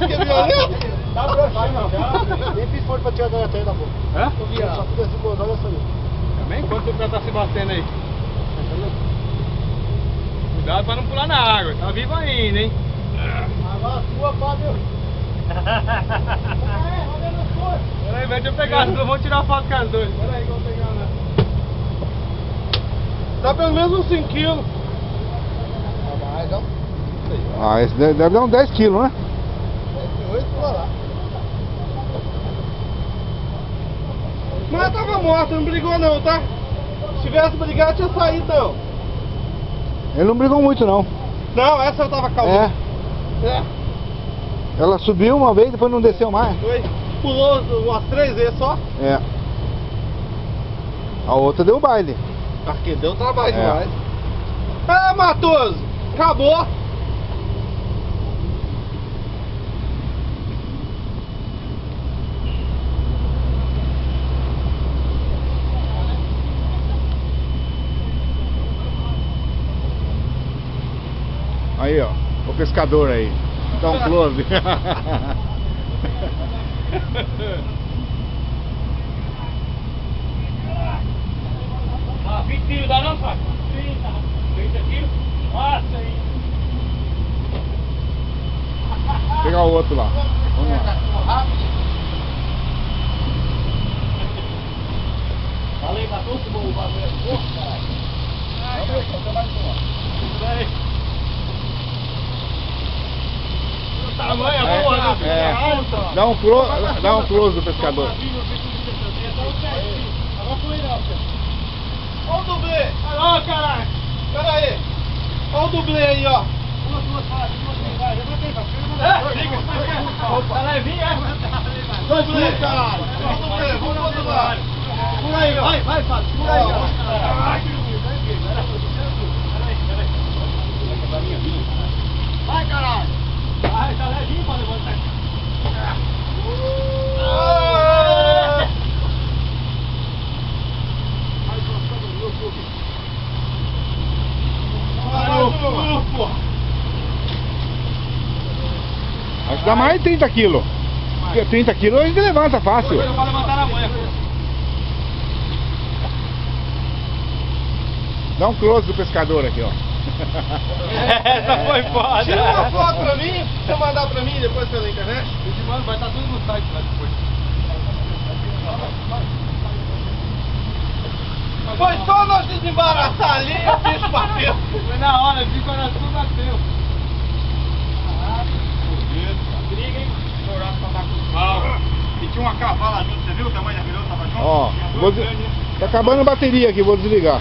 que é violento? Dá pra não. Nem fiz força pra tirar da terra da boca. Hã? Só fica assim, olha só aí. Também? Quanto tempo já tá se batendo aí? Cuidado pra não pular na água, tá vivo ainda, hein? Agora a tua, Fábio. Peraí, deixa eu pegar as duas, vamos tirar foto com as duas. Peraí que eu vou pegar lá. Dá pelo menos uns 5 quilos. Mais, não? Ah, esse deve dar uns 10 quilos, né? 8 pra lá. Mas tava morta, não brigou não, tá? Se tivesse brigado, tinha saído não. Ele não brigou muito, não. Não, essa eu tava calma. É. Ela subiu uma vez, depois não desceu mais. Foi. Pulou umas 3 vezes só. É. A outra deu baile. Aqui deu trabalho É. demais. Ah, Matoso! Acabou! Aí, ó. O pescador aí. Dá um close. Ah, 20 quilos dá não, pai? 30 quilos? Nossa, aí. Pegar o outro lá. Vamos lá. Falei pra todo mundo o bagulho é porra, caralho. O tamanho é boa, né? Dá um close do pescador. Olha o dublê! Ó, caralho! Pera aí! Olha o dublê aí, ó! Tá levinho, é? Dublê, caralho! Olha o dublê, vamos pro outro lado! Por aí, ó! Vai, Fábio, segura aí, ó! Vai, caralho! Vai, tá levinho pra levantar. Acho que dá mais de 30 quilos. Porque 30 quilos a gente levanta fácil. Não vai levantar na manhã. Dá um close do pescador aqui, ó. Essa foi foda. Tira uma foto pra mim, pra você mandar pra mim depois pela internet. Eu te mando, vai estar tudo no site lá depois. Foi só nós desembaraçar ali e o bicho bateu. Foi na hora, vi quando tudo bateu. Briga, hein? Chorar pra dar com pau. E tinha uma cavala junto, você viu o tamanho daquele outro tava junto? Ó, tá acabando a bateria aqui, vou desligar.